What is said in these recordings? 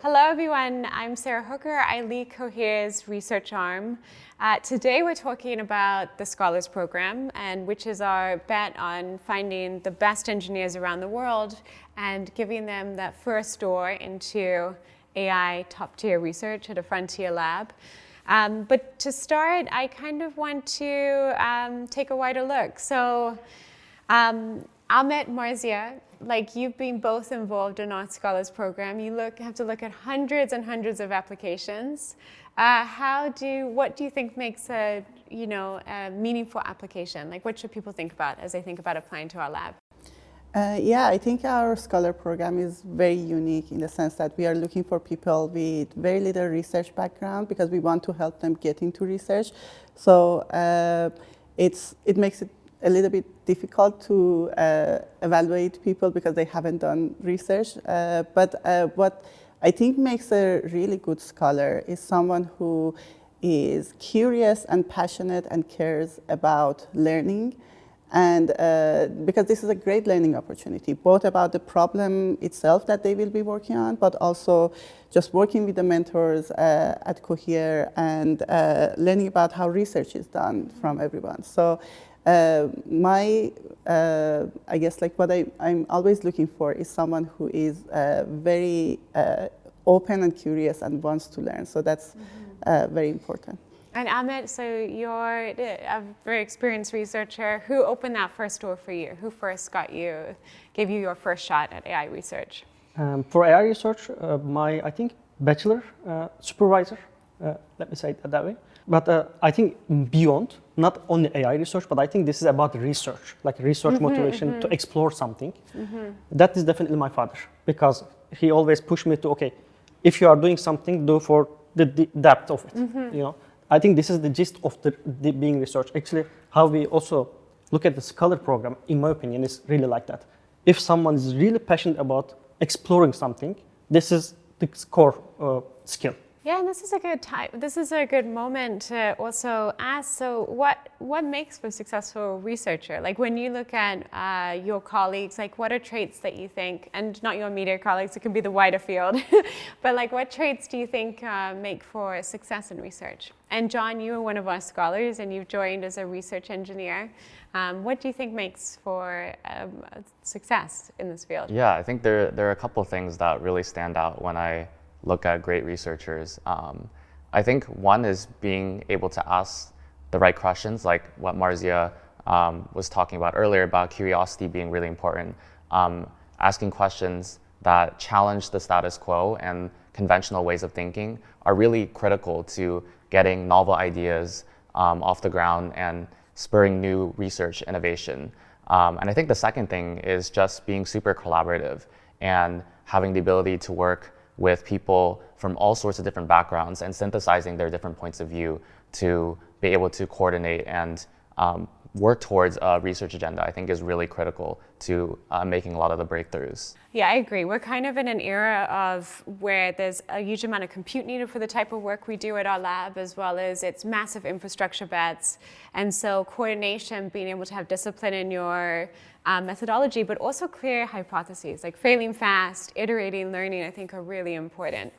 Hello everyone, I'm Sara Hooker. I lead Cohere's research arm. Today we're talking about the Scholars Program, which is our bet on finding the best engineers around the world and giving them that first door into AI top-tier research at a frontier lab. But to start, I kind of want to take a wider look. So Ahmet, Marzieh, you've been both involved in our Scholars Program. You have to look at hundreds and hundreds of applications. What do you think makes a meaningful application? What should people think about as they think about applying to our lab? I think our Scholar Program is very unique in the sense that we are looking for people with very little research background because we want to help them get into research. So it makes it a little bit difficult to evaluate people because they haven't done research. But what I think makes a really good scholar is someone who is curious and passionate and cares about learning. And because this is a great learning opportunity, both about the problem itself that they will be working on, but also just working with the mentors at Cohere and learning about how research is done from everyone. So I guess what I'm always looking for is someone who is very open and curious and wants to learn. So that's very important. And Ahmet, so you're a very experienced researcher. Who opened that first door for you? Who first gave you your first shot at AI research? For AI research, I think bachelor supervisor, let me say it that way. But I think beyond, not only AI research, but I think this is about research, research motivation to explore something. That is definitely my father, because he always pushed me to, okay, if you are doing something, do for the depth of it. I think this is the gist of the being research. Actually, how we also look at the Scholar Program, in my opinion, is really like that. If someone is really passionate about exploring something, this is the core skill. Yeah, and this is a good time. This is a good moment to also ask. So, what makes for a successful researcher? When you look at your colleagues, what are traits that you think, and not your immediate colleagues, it can be the wider field, but what traits do you think make for success in research? And John, you are one of our scholars, and you've joined as a research engineer. What do you think makes for success in this field? Yeah, I think there are a couple of things that really stand out when I look at great researchers. I think one is being able to ask the right questions, like what Marzieh was talking about earlier, about curiosity being really important. Asking questions that challenge the status quo and conventional ways of thinking are really critical to getting novel ideas off the ground and spurring new research innovation. And I think the second thing is just being super collaborative and having the ability to work with people from all sorts of different backgrounds and synthesizing their different points of view to be able to coordinate and work towards a research agenda, I think is really critical to making a lot of the breakthroughs. Yeah, I agree. We're kind of in an era of where there's a huge amount of compute needed for the type of work we do at our lab, as well as it's massive infrastructure bets. And so coordination, being able to have discipline in your methodology, but also clear hypotheses, failing fast, iterating, learning, I think are really important.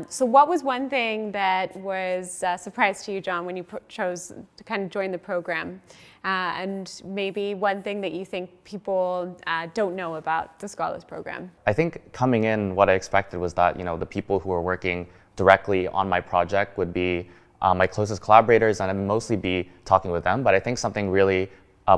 So what was one thing that was a surprise to you, John, when you chose to kind of join the program? And maybe one thing that you think people don't know about the Scholars Program? I think coming in, what I expected was that the people who are working directly on my project would be my closest collaborators, and I'd mostly be talking with them. But I think something really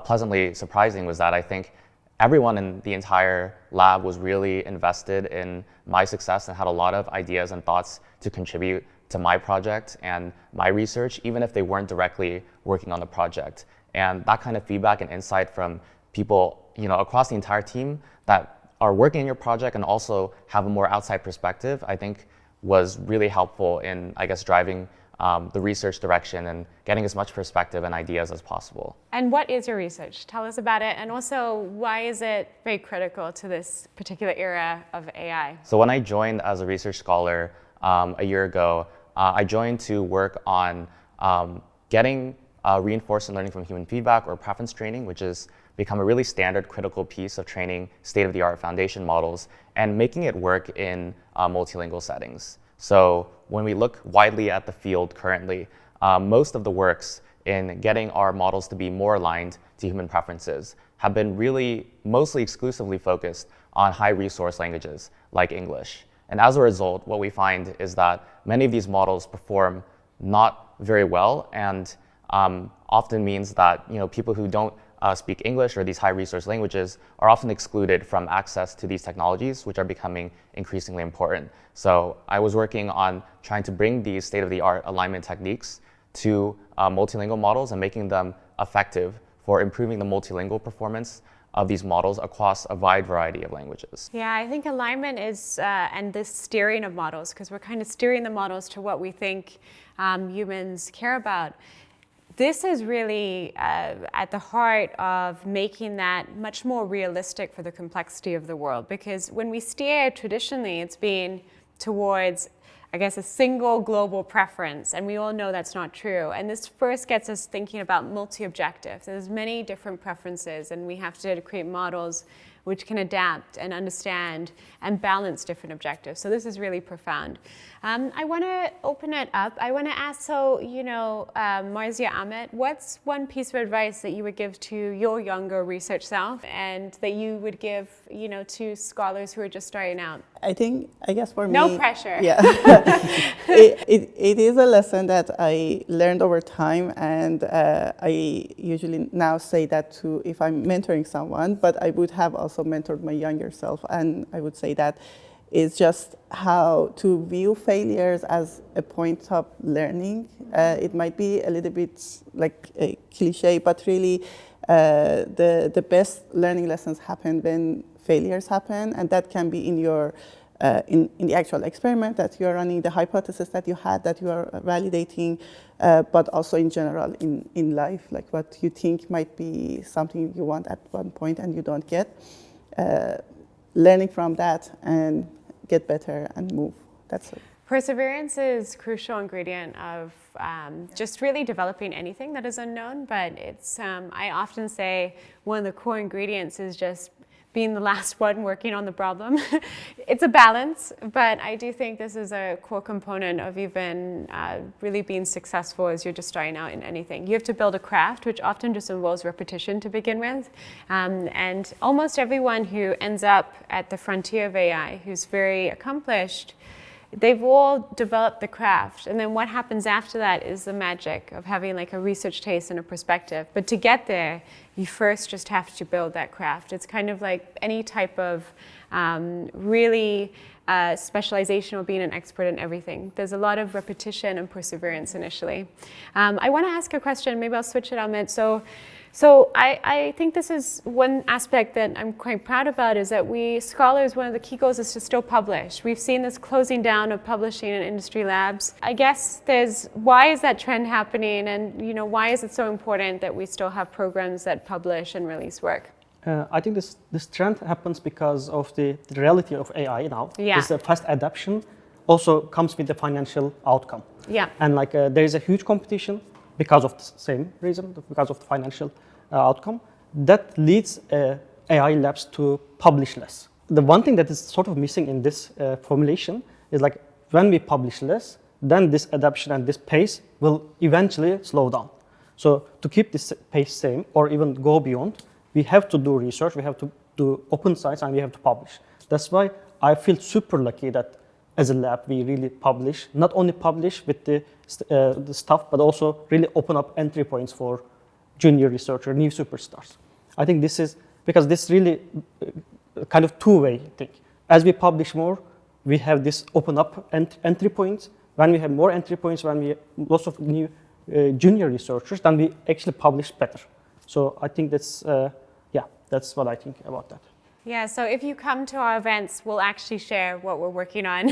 pleasantly surprising was that I think everyone in the entire lab was really invested in my success and had a lot of ideas and thoughts to contribute to my project and my research, even if they weren't directly working on the project. And that kind of feedback and insight from people across the entire team that are working in your project and also have a more outside perspective, I think was really helpful in, driving the research direction and getting as much perspective and ideas as possible. And what is your research? Tell us about it, and also why is it very critical to this particular era of AI? So when I joined as a research scholar a year ago, I joined to work on getting reinforcement learning from human feedback, or preference training, which is become a really standard critical piece of training state-of-the-art foundation models and making it work in multilingual settings. So when we look widely at the field currently, most of the works in getting our models to be more aligned to human preferences have been really mostly exclusively focused on high resource languages like English. And as a result, what we find is that many of these models perform not very well, and often means that people who don't speak English or these high resource languages are often excluded from access to these technologies, which are becoming increasingly important. So I was working on trying to bring these state-of-the-art alignment techniques to multilingual models and making them effective for improving the multilingual performance of these models across a wide variety of languages. Yeah, I think alignment is, and this steering of models, because we're kind of steering the models to what we think humans care about. This is really at the heart of making that much more realistic for the complexity of the world, because when we steer traditionally, it's been towards, I guess, a single global preference, and we all know that's not true. And this first gets us thinking about multi-objectives. There's many different preferences, and we have to create models which can adapt and understand and balance different objectives. So this is really profound. I want to open it up. I want to ask, so, Marzieh, Ahmet, what's one piece of advice that you would give to your younger research self and that you would give, to scholars who are just starting out? I guess for me... No pressure. Yeah. it is a lesson that I learned over time, and I usually now say that to if I'm mentoring someone, but I would have also mentored my younger self, and I would say that is just how to view failures as a point of learning. It might be a little bit like a cliche, but really the best learning lessons happen when failures happen, and that can be in your in the actual experiment that you're running, the hypothesis that you had that you are validating, but also in general in life, like what you think might be something you want at one point and you don't get. Learning from that and get better and move. That's it. Perseverance is a crucial ingredient of just really developing anything that is unknown, but it's, I often say one of the core ingredients is just being the last one working on the problem. It's a balance, but I do think this is a core component of even really being successful as you're just starting out in anything. You have to build a craft, which often just involves repetition to begin with. And almost everyone who ends up at the frontier of AI, who's very accomplished, they've all developed the craft. And then what happens after that is the magic of having like a research taste and a perspective. But to get there, you first just have to build that craft. It's kind of like any type of really specialization or being an expert in everything. There's a lot of repetition and perseverance initially. I want to ask a question. Maybe I'll switch it, Ahmet. So I think this is one aspect that I'm quite proud about, is that we scholars, one of the key goals is to still publish. We've seen this closing down of publishing in industry labs. I guess why is that trend happening, and why is it so important that we still have programs that publish and release work? I think this trend happens because of the reality of AI now. Yeah. This fast adoption also comes with the financial outcome. Yeah. And there is a huge competition because of the same reason, because of the financial outcome, that leads AI labs to publish less. The one thing that is sort of missing in this formulation is when we publish less, then this adoption and this pace will eventually slow down. So to keep this pace same or even go beyond, we have to do research, we have to do open science, and we have to publish. That's why I feel super lucky that as a lab we really publish, not only publish with the stuff, but also really open up entry points for junior researcher, new superstars. I think this is, because this really kind of two-way thing. As we publish more, we have this open up entry points. When we have more entry points, when we have lots of new junior researchers, then we actually publish better. So I think that's what I think about that. Yeah, so if you come to our events, we'll actually share what we're working on.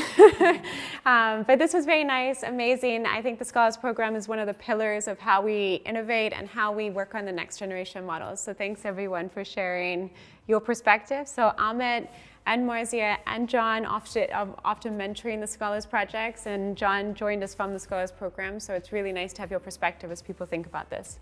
But this was very nice, amazing. I think the Scholars Program is one of the pillars of how we innovate and how we work on the next generation models. So thanks everyone for sharing your perspective. So Ahmet and Marzieh and John often mentoring the Scholars Projects, and John joined us from the Scholars Program. So it's really nice to have your perspective as people think about this.